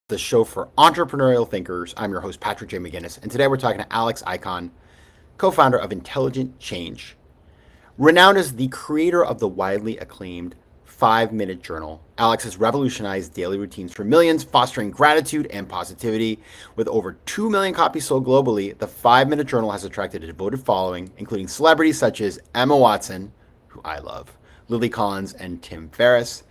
the show for entrepreneurial thinkers. I'm your host, Patrick J. McGinnis, and today we're talking to Alex Ikonn, co founder of Intelligent Change. Renowned as the creator of the widely acclaimed 5 Minute Journal, Alex has revolutionized daily routines for millions, fostering gratitude and positivity. With over 2 million copies sold globally, the 5 Minute Journal has attracted a devoted following, including celebrities such as Emma Watson, who I love, Lily Collins, and Tim Ferriss.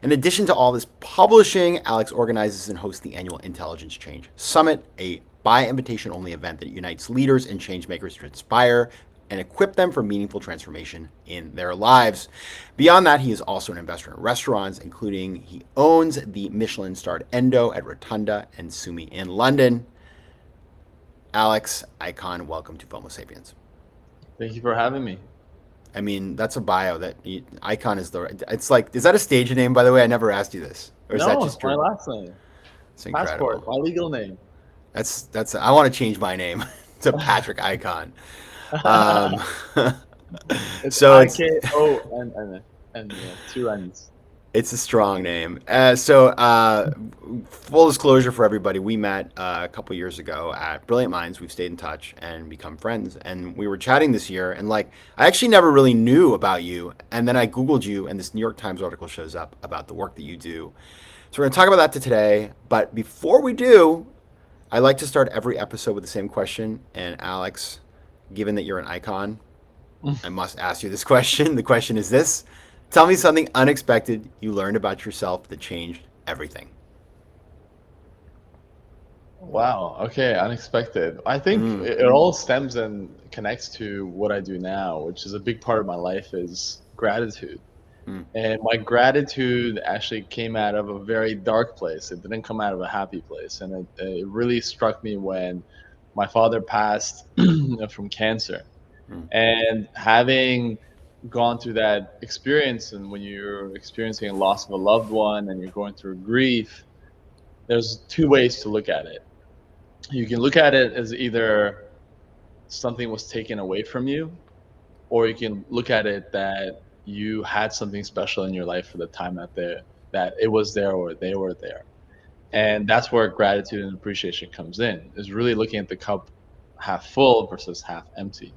In addition to all this publishing, Alex organizes and hosts the annual Intelligence Change Summit, a by invitation only event that unites leaders and change makers to inspire and equip them for meaningful transformation in their lives. Beyond that, he is also an investor in restaurants, including he owns the Michelin starred Endo at Rotunda and Sumi in London. Alex Ikonn, welcome to FOMO Sapiens. Thank you for having me. I mean, that's a bio that Ikonn is the. It's like, is that a stage name, by the way? I never asked you this, or is that No, just it's my true? last name. It's incredible. Passport, my legal name. That's. I want to change my name to Patrick Ikonn. Um, It's so IKO and two N's. it's a strong name. Full disclosure for everybody, we met a couple years ago at Brilliant Minds. We've stayed in touch and become friends. And we were chatting this year, and like I actually never really knew about you. And then I Googled you, and this New York Times article shows up about the work that you do. So we're going to talk about that today. But before we do, I like to start every episode with the same question. And Alex, given that you're an icon, I must ask you this question. The question is this: tell me something unexpected you learned about yourself that changed everything. Wow. Okay, unexpected. I think Mm, it all stems and connects to what I do now, which is a big part of my life is gratitude. mm, And my gratitude actually came out of a very dark place. It didn't come out of a happy place. And it really struck me when my father passed from cancer. mm, And having gone through that experience, and when you're experiencing a loss of a loved one and you're going through grief, there's two ways to look at it. You can look at it as either something was taken away from you, or you can look at it that you had something special in your life for the time that it was there or they were there. And that's where gratitude and appreciation comes in, is really looking at the cup half full versus half empty.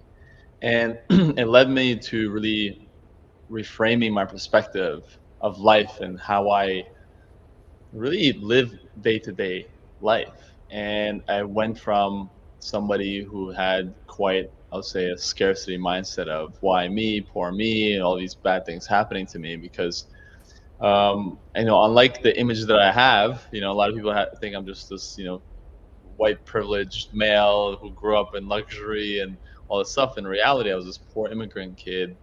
And it led me to really reframing my perspective of life and how I really live day to day life. And I went from somebody who had quite, I'll say, a scarcity mindset of why me, poor me, and all these bad things happening to me because unlike the image that I have, a lot of people think I'm just this, white privileged male who grew up in luxury and all this stuff. In reality, I was this poor immigrant kid,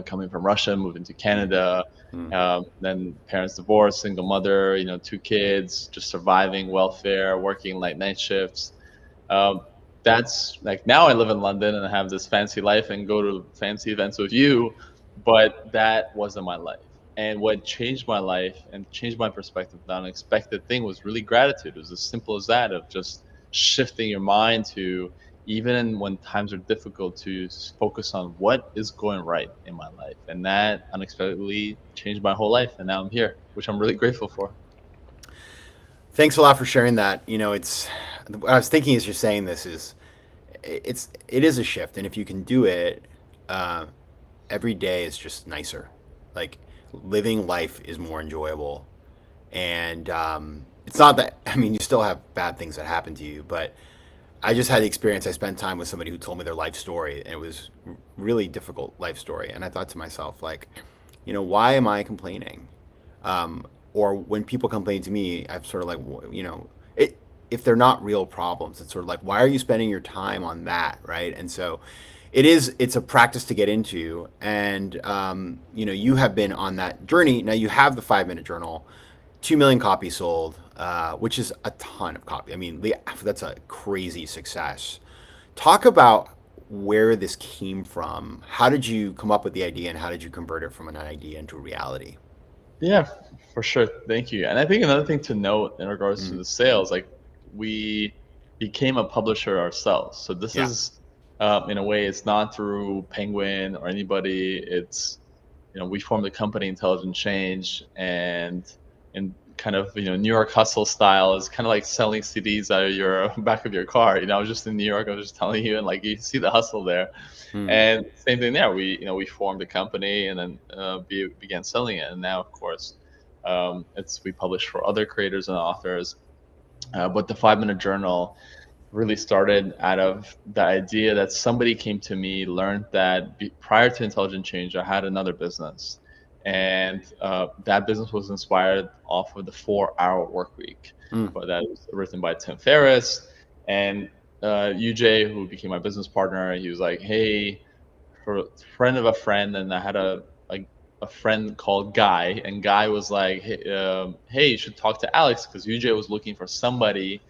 coming from Russia, moving to Canada, mm. then parents divorced, single mother, two kids, just surviving welfare, working like night shifts. Um, that's like now I live in London and I have this fancy life and go to fancy events with you, but that wasn't my life. And what changed my life and changed my perspective, the unexpected thing was really gratitude. It was as simple as that, of just shifting your mind to, even when times are difficult, to focus on what is going right in my life. And that unexpectedly changed my whole life. And now I'm here, which I'm really grateful for. Thanks a lot for sharing that. It's what I was thinking as you're saying this is it is a shift, and if you can do it, uh, every day is just nicer. Like living life is more enjoyable, and it's not that. I mean, you still have bad things that happen to you, but I just had the experience. I spent time with somebody who told me their life story, and it was really difficult life story. And I thought to myself, like, why am I complaining? Or when people complain to me, I'm sort of like, it, if they're not real problems, it's sort of like, why are you spending your time on that, right? And so, it's a practice to get into, and you have been on that journey. Now you have the 5 Minute Journal, 2 million copies sold, which is a ton of copy. I mean, that's a crazy success. Talk about where this came from. How did you come up with the idea, and how did you convert it from an idea into a reality? Yeah, for sure. Thank you. And I think another thing to note in regards to Mm, the sales, like we became a publisher ourselves. So this yeah. is, in a way, it's not through Penguin or anybody. It's, we formed the company Intelligent Change, and kind of, New York hustle style is kind of like selling CDs out of your back of your car. I was just in New York. I was just telling you, and like you see the hustle there. Mm. And same thing there. We formed a company and then began selling it. And now, of course, it's we publish for other creators and authors. But the 5 Minute Journal really started out of the idea that somebody came to me, learned that prior to Intelligent Change, I had another business. And that business was inspired off of the 4 Hour Work Week, Mm. but that was written by Tim Ferriss. And UJ, who became my business partner, he was like, hey, for a friend of a friend, and I had a friend called Guy, and Guy was like, hey, you should talk to Alex because UJ was looking for somebody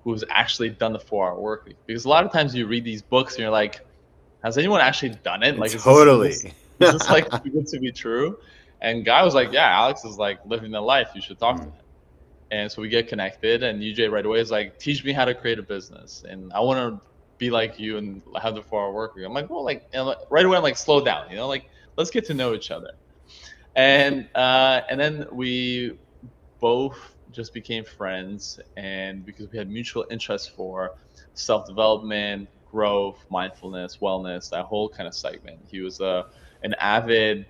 who's actually done the 4 Hour Work Week. Because a lot of times you read these books and you're like, has anyone actually done it? Like, Totally. is this like too good to be true? And Guy was like, yeah, Alex is like living the life. You should talk to Mm. him. And so we get connected, and UJ right away is like, teach me how to create a business, and I want to be like you and have the 4 Hour Work Week. I'm like, well, like, right away I'm like, slow down, like let's get to know each other. And then we both just became friends, and because we had mutual interest for self-development, growth, mindfulness, wellness, that whole kind of segment. He was an avid,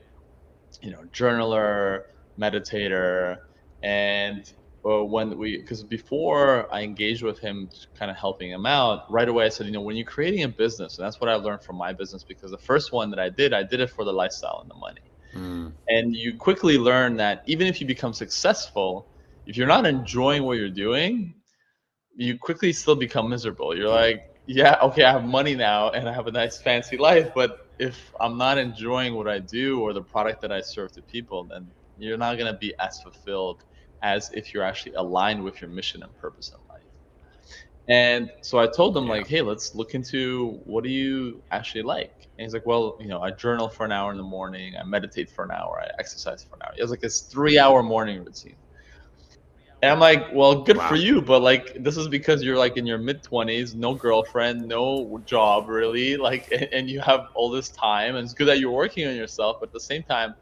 journaler, meditator. And when we because before I engaged with him, kind of helping him out, right away I said, when you're creating a business, and that's what I learned from my business, because the first one that I did it for the lifestyle and the money. Mm. And you quickly learn that even if you become successful, if you're not enjoying what you're doing, you quickly still become miserable. You're Yeah. like, yeah, okay, I have money now and I have a nice fancy life, but if I'm not enjoying what I do or the product that I serve to people, then you're not going to be as fulfilled as if you're actually aligned with your mission and purpose in life. And so I told him, Yeah. like, hey, let's look into what do you actually like? And he's like, well, I journal for an hour in the morning, I meditate for an hour, I exercise for an hour. He has like this 3 hour morning routine. And I'm like, well, good for Wow. you, but like this is because you're like in your mid 20s, no girlfriend, no job really, like, and you have all this time, and it's good that you're working on yourself, but at the same time,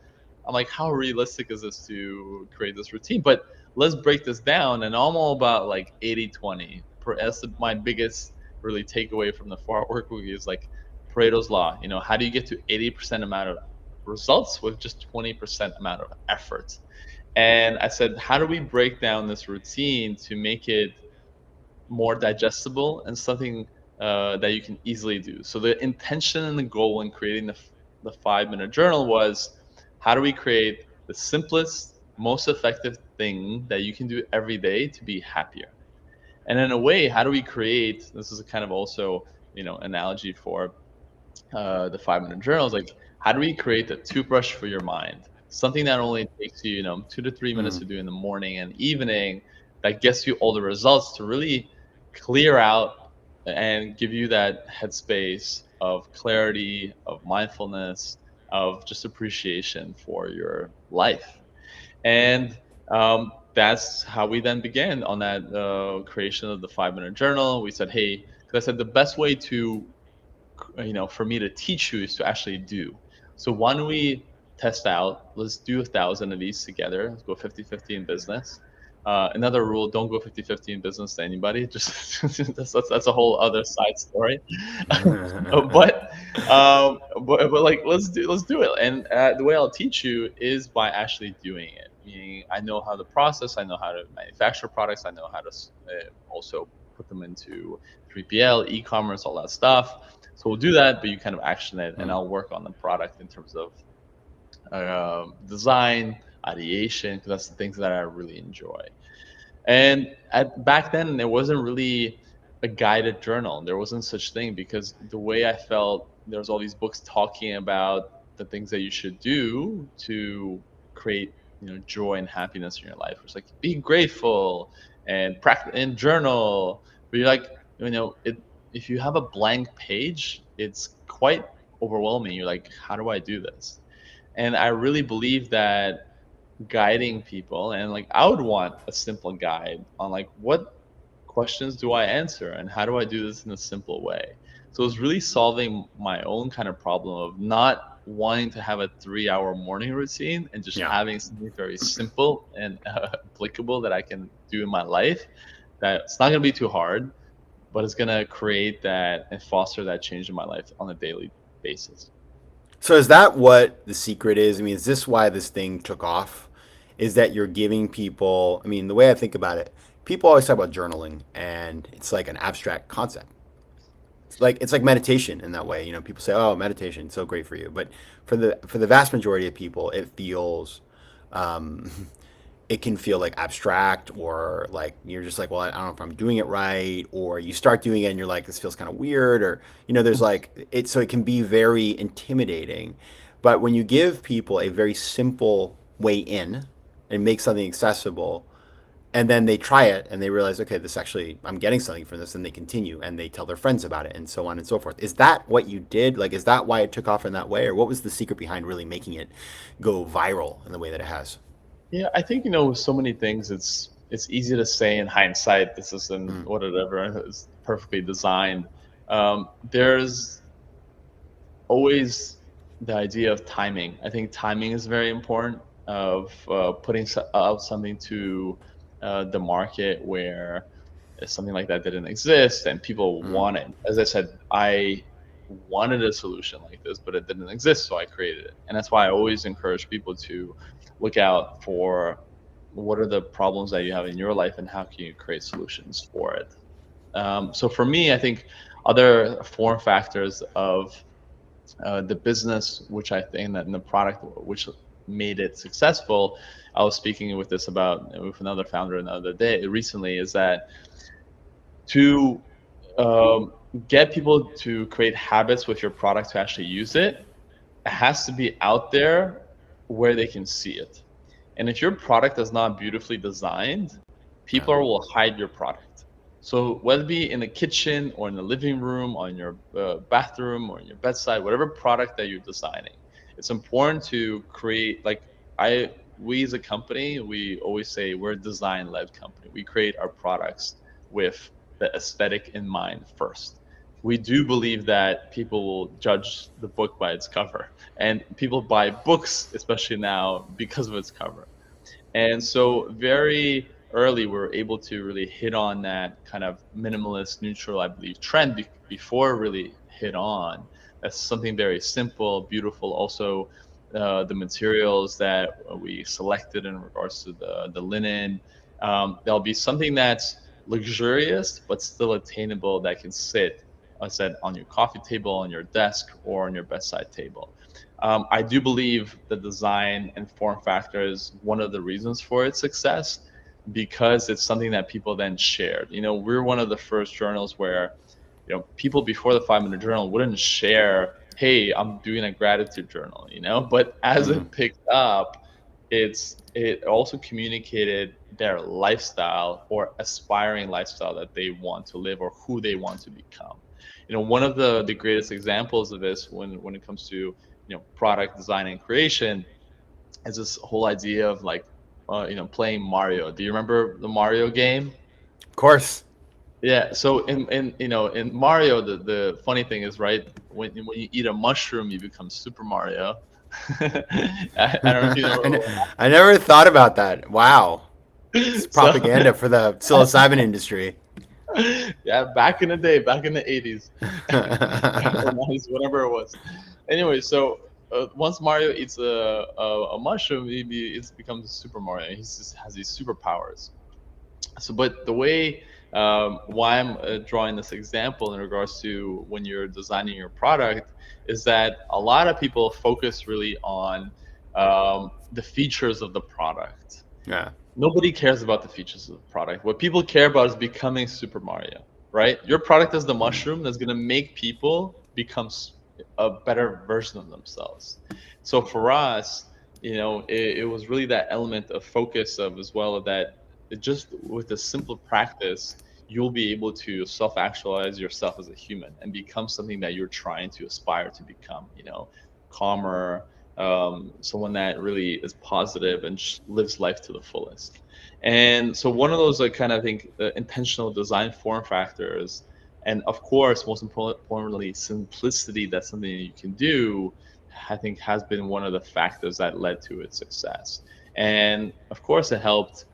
I'm like, how realistic is this to create this routine? But let's break this down, and I'm all about like 80-20. That's my biggest really takeaway from the 4 Hour Work Week is like Pareto's law. How do you get to 80% amount of results with just 20% amount of effort? And I said, how do we break down this routine to make it more digestible and something that you can easily do? So the intention and the goal in creating the 5 Minute Journal was, how do we create the simplest, most effective thing that you can do every day to be happier? And in a way, how do we create, this is a kind of also, analogy for the 5 Minute Journals, like, how do we create a toothbrush for your mind? Something that only takes you, 2 to 3 minutes Mm. to do in the morning and evening, that gets you all the results to really clear out and give you that headspace of clarity, of mindfulness, of just appreciation for your life. And that's how we then began on that creation of the 5 Minute Journal. We said, hey, because I said the best way to for me to teach you is to actually do. So why don't we test out, let's do 1,000 of these together. Let's go 50-50 in business. Another rule, don't go 50-50 in business to anybody. Just that's a whole other side story. but, but like, let's do it. And the way I'll teach you is by actually doing it. Meaning, I know how to process, I know how to manufacture products, I know how to also put them into 3PL, e-commerce, all that stuff. So we'll do that, but you kind of action it, and Mm. I'll work on the product in terms of design, ideation, because that's the things that I really enjoy. And back then, there wasn't really a guided journal. There wasn't such thing, because the way I felt, there's all these books talking about the things that you should do to create, joy and happiness in your life. It's like, be grateful and practice and journal. But you're like, it. If you have a blank page, it's quite overwhelming. You're like, how do I do this? And I really believe that guiding people, and like I would want a simple guide on like, what questions do I answer and how do I do this in a simple way. So it's really solving my own kind of problem of not wanting to have a 3-hour morning routine and just Yeah. having something very simple and applicable that I can do in my life. That it's not going to be too hard, but it's going to create that and foster that change in my life on a daily basis. So is that what the secret is? I mean, is this why this thing took off? Is that you're giving people, I mean, the way I think about it, people always talk about journaling and it's like an abstract concept. It's like meditation in that way. You know, people say, "Oh, meditation, so great for you." But for the vast majority of people, it feels um, it can feel like abstract, or like you're just like, well, I don't know if I'm doing it right, or you start doing it and you're like, this feels kind of weird, or there's like it, so it can be very intimidating. But when you give people a very simple way in and make something accessible, and then they try it and they realize, okay, this actually, I'm getting something from this, and they continue and they tell their friends about it and so on and so forth. Is that what you did? Like, is that why it took off in that way, or what was the secret behind really making it go viral in the way that it has? Yeah, I think with so many things, it's easy to say in hindsight this isn't Mm, whatever is perfectly designed. There's always the idea of timing. I think timing is very important of putting out something to the market where something like that didn't exist and people mm, want it. As I said, I wanted a solution like this, but it didn't exist, so I created it. And that's why I always encourage people to look out for what are the problems that you have in your life and how can you create solutions for it. So for me, I think other form factors of the business, which I think that in the product, which made it successful. I was speaking with this about with another founder another day recently, is that to um, get people to create habits with your product to actually use it, it has to be out there where they can see it. And if your product is not beautifully designed, yeah. people will hide your product. So whether it be in the kitchen or in the living room or in your bathroom or in your bedside, whatever product that you're designing, it's important to create we as a company, we always say we're a design-led company. We create our products with the aesthetic in mind first. We do believe that people will judge the book by its cover, and people buy books, especially now, because of its cover. And so very early, we were able to really hit on that kind of minimalist, neutral, I believe, trend before it really hit on. That's something very simple, beautiful. Also, the materials that we selected in regards to the linen, there'll be something that's luxurious but still attainable that can sit, I said, on your coffee table, on your desk, or on your bedside table. I do believe the design and form factor is one of the reasons for its success because it's something that people then shared. We're one of the first journals where, people before the 5 Minute Journal wouldn't share, hey, I'm doing a gratitude journal, but as Mm, it picked up, it also communicated their lifestyle or aspiring lifestyle that they want to live or who they want to become. One of the greatest examples of this when it comes to product design and creation is this whole idea of playing Mario. Do you remember the Mario game? of course. Yeah. So in Mario, the funny thing is, right, when you eat a mushroom, you become Super Mario. I don't know if you know. I never thought about that. Wow. It's So propaganda for the psilocybin industry. yeah, back in the day, back in the 80s or 90s, whatever it was. Anyway, so once Mario eats a mushroom, it becomes Super Mario. He just has these superpowers. So, but the way why I'm drawing this example in regards to when you're designing your product is that a lot of people focus really on the features of the product. Yeah. Nobody cares about the features of the product. What people care about is becoming Super Mario, right? Your product is the mushroom that's going to make people become a better version of themselves. So for us, it was really that element of focus of as well that just with a simple practice, you'll be able to self-actualize yourself as a human and become something that you're trying to aspire to become. Calmer, someone that really is positive and lives life to the fullest. And so one of those, kind of think intentional design form factors, and of course, most importantly, simplicity. That's something you can do. I think has been one of the factors that led to its success. And of course, it helped.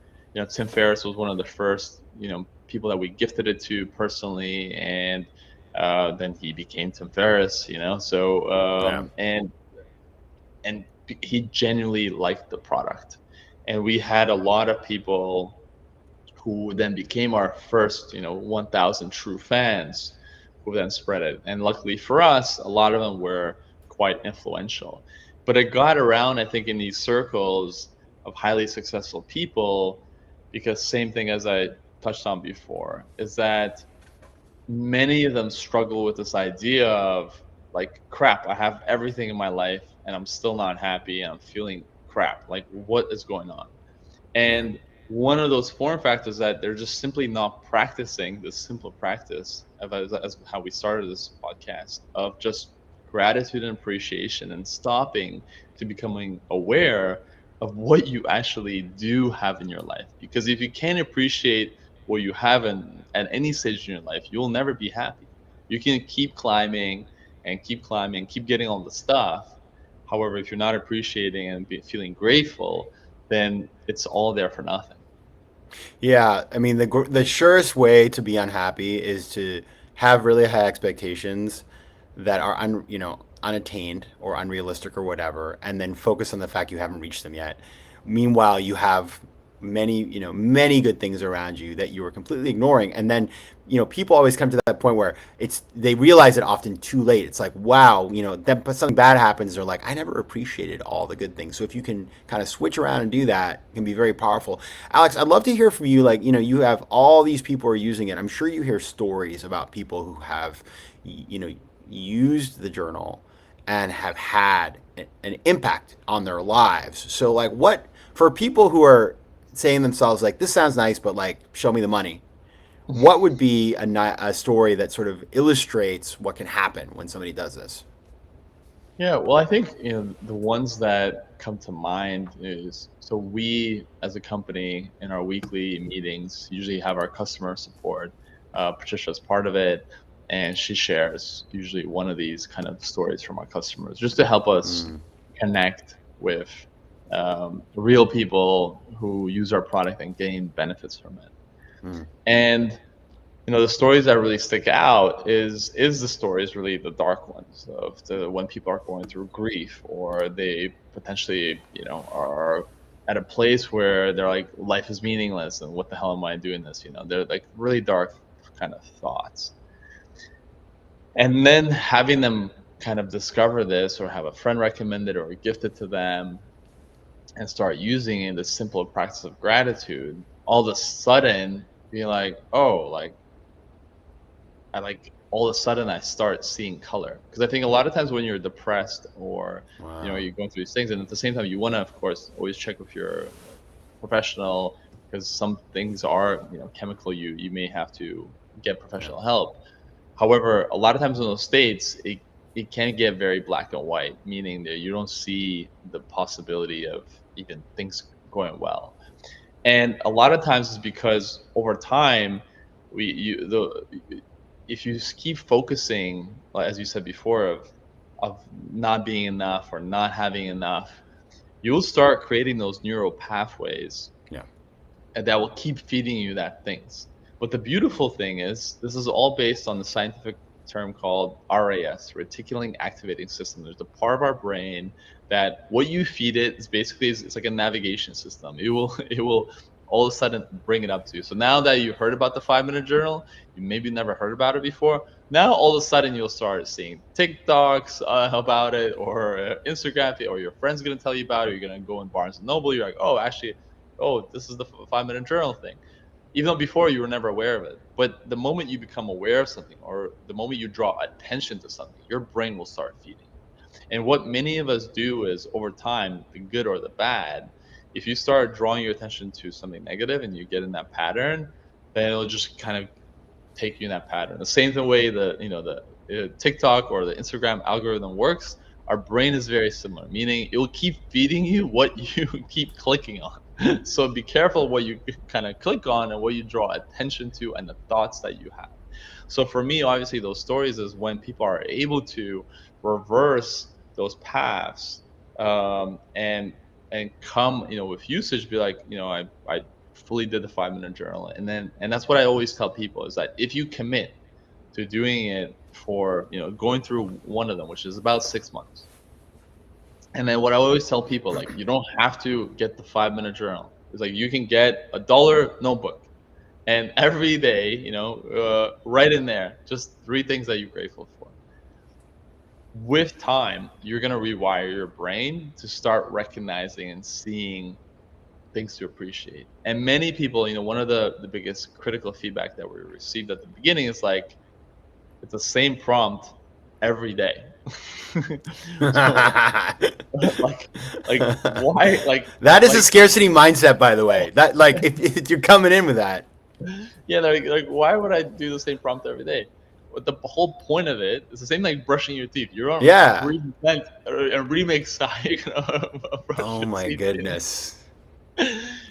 Tim Ferriss was one of the first, people that we gifted it to personally, and then he became Tim Ferriss. So Yeah. he genuinely liked the product, and we had a lot of people who then became our first, 1,000 true fans, who then spread it. And luckily for us, a lot of them were quite influential. But it got around, I think, in these circles of highly successful people, because same thing as I touched on before, is that many of them struggle with this idea of like, crap, I have everything in my life and I'm still not happy and I'm feeling crap. Like, what is going on? Yeah. And one of those form factors that they're just simply not practicing this simple practice of, as how we started this podcast, of just gratitude and appreciation, and stopping to becoming aware of what you actually do have in your life. Because if you can't appreciate what you have at any stage in your life, you will never be happy. You can keep climbing and keep climbing, keep getting all the stuff. However, if you're not appreciating and feeling grateful, then it's all there for nothing. Yeah, I mean the surest way to be unhappy is to have really high expectations that are unattained or unrealistic or whatever, and then focus on the fact you haven't reached them yet. Meanwhile, you have many good things around you that you are completely ignoring, and then people always come to that point where they realize it often too late. It's like, wow, then something bad happens, they're like, I never appreciated all the good things. So if you can kind of switch around and do that, it can be very powerful. Alex, I'd love to hear from you. Like, you have all these people are using it. I'm sure you hear stories about people who have used the journal and have had an impact on their lives. So like, what for people who are saying themselves like, this sounds nice, but like, show me the money, what would be a story that sort of illustrates what can happen when somebody does this? Yeah, well, I think the ones that come to mind is, so we as a company in our weekly meetings usually have our customer support. Patricia is part of it, and she shares usually one of these kind of stories from our customers, just to help us Mm, connect with real people who use our product and gain benefits from it. mm, And the stories that really stick out is the stories, really the dark ones, of when people are going through grief, or they potentially are at a place where they're like, life is meaningless and what the hell am I doing this, they're like really dark kind of thoughts. And then having them kind of discover this, or have a friend recommend it or gift it to them, and start using it, the simple practice of gratitude, all of a sudden being like, oh, like all of a sudden I start seeing color. Because I think a lot of times when you're depressed, or wow. you're going through these things, and at the same time you want to, of course, always check with your professional, because some things are chemical, you may have to get Yeah. professional help. However, a lot of times in those states, it can get very black and white, meaning that you don't see the possibility of even things going well. And a lot of times it's because over time, we you the if you keep focusing, like, as you said before, of not being enough or not having enough, you'll start creating those neural pathways, Yeah. and that will keep feeding you that things. But the beautiful thing is, this is all based on the scientific term called RAS, reticular activating system. There's a part of our brain that what you feed it is basically, it's like a navigation system. It will all of a sudden bring it up to you. So now that you heard about the 5 minute journal, you maybe never heard about it before. Now all of a sudden you'll start seeing TikToks about it, or Instagram, or your friend's gonna tell you about it. You're gonna go in Barnes and Noble. You're like, oh, actually, oh, this is the 5 minute journal thing. Even though before you were never aware of it. But the moment you become aware of something, or the moment you draw attention to something, your brain will start feeding. And what many of us do is, over time, the good or the bad, if you start drawing your attention to something negative and you get in that pattern, then it'll just kind of take you in that pattern. The same way the TikTok or the Instagram algorithm works, our brain is very similar, meaning it will keep feeding you what you keep clicking on. So be careful what you kind of click on and what you draw attention to, and the thoughts that you have. So for me, obviously, those stories is when people are able to reverse those paths, and come, with usage, be like, I fully did the 5 minute journal, and that's what I always tell people is that if you commit to doing it for, going through one of them, which is about 6 months. And then what I always tell people, like, you don't have to get the 5 minute journal. It's like you can get $1 notebook, and every day, write in there just 3 things that you're grateful for. With time, you're gonna rewire your brain to start recognizing and seeing things to appreciate. And many people, one of the biggest critical feedback that we received at the beginning is like, it's the same prompt every day. So like why, That is a like scarcity mindset, by the way. That, like, if you're coming in with that. yeah, like why would I do the same prompt every day? But the whole point of it is the same like brushing your teeth. You don't Yeah. reinvent a remix brush Oh your my teeth. goodness.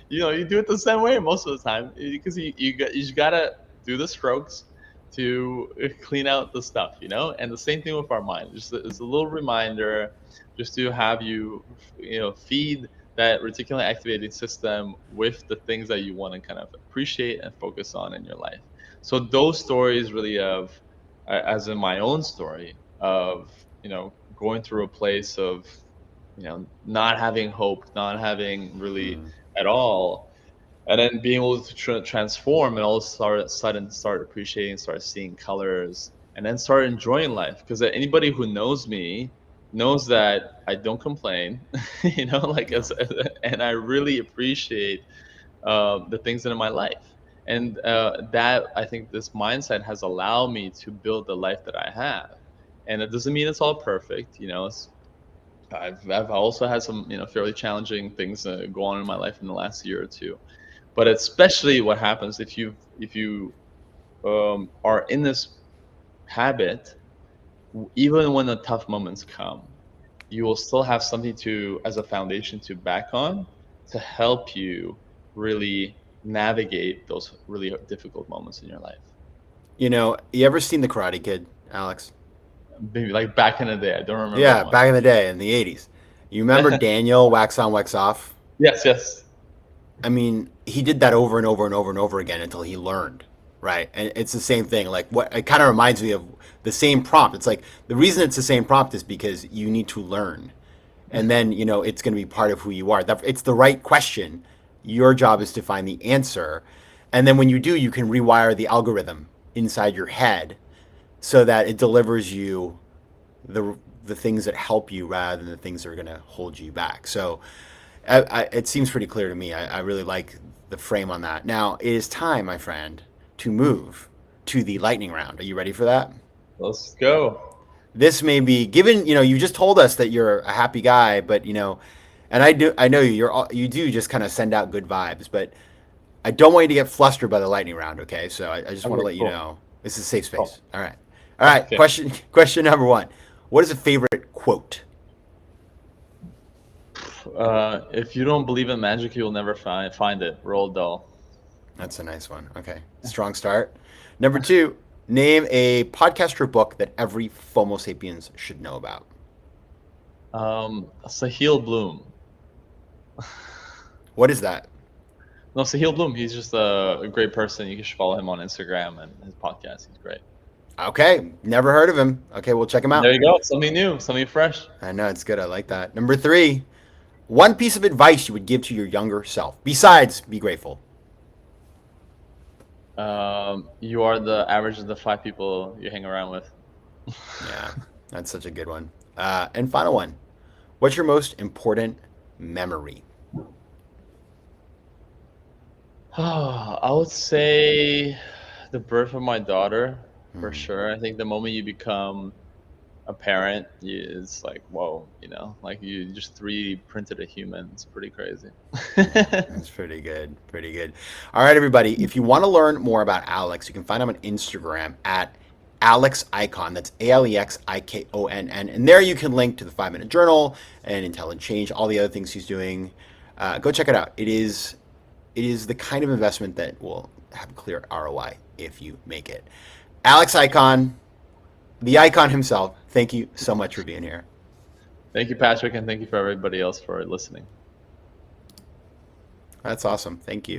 You do it the same way most of the time because you just gotta do the strokes to clean out the stuff, and the same thing with our mind. Just it's a little reminder just to have feed that reticular activating system with the things that you want to kind of appreciate and focus on in your life. So those stories really as in my own story of going through a place of not having hope, not having really Mm. at all, and then being able to transform and all of a sudden start appreciating, start seeing colors, and then start enjoying life. Because anybody who knows me knows that I don't complain, like No. and I really appreciate the things in my life. And that I think this mindset has allowed me to build the life that I have. And it doesn't mean it's all perfect, I've also had some fairly challenging things go on in my life in the last year or two, but especially what happens if you are in this habit, even when the tough moments come, you will still have something to as a foundation to back on to help you really navigate those really difficult moments in your life. You ever seen The Karate Kid, Alex? Maybe like back in the day, I don't remember Yeah, much. back in the day in the 80s. You remember Daniel wax on, wax off? Yes, yes. I mean, he did that over and over and over and over again until he learned, right? And it's the same thing. Like, what it kind of reminds me of the same prompt. It's like the reason it's the same prompt is because you need to learn, and then it's going to be part of who you are. It's the right question. Your job is to find the answer, and then when you do, you can rewire the algorithm inside your head so that it delivers you the things that help you rather than the things that are going to hold you back. So it seems pretty clear to me. I really like the frame on that. Now it is time, my friend, to move to the lightning round. Are you ready for that? Let's go. This may be given. You just told us that you're a happy guy, but and I know you. You do just kind of send out good vibes, but I don't want you to get flustered by the lightning round. Okay, so I just want to Okay, let you cool. know this is a safe Cool. space. All right. Okay. Question number one. What is a favorite quote? If you don't believe in magic, you'll never find it. Roald Dahl. That's a nice one. Okay. Strong start. Number two, name a podcast or book that every FOMO Sapiens should know about. Sahil Bloom. What is that? No, Sahil Bloom. He's just a great person. You should follow him on Instagram and his podcast. He's great. Okay. Never heard of him. Okay, we'll check him There out. you go. Something new. Something fresh. I know, it's good. I like that. Number three, one piece of advice you would give to your younger self, besides be grateful. You are the average of the 5 people you hang around with. Yeah, that's such a good one. And final one, what's your most important memory? I would say the birth of my daughter, for Hmm. sure. I think the moment you become a parent is like, whoa, like you just 3D printed a human. It's pretty crazy. That's pretty good. Pretty good. All right, everybody. If you want to learn more about Alex, you can find him on Instagram at Alex Ikonn. That's ALEXIKONN. And there you can link to the 5 Minute Journal and Intelligent Change, all the other things he's doing. Go check it out. It is the kind of investment that will have a clear ROI if you make it. Alex Ikonn, the icon himself, thank you so much for being here. Thank you, Patrick, and thank you for everybody else for listening. That's awesome. Thank you.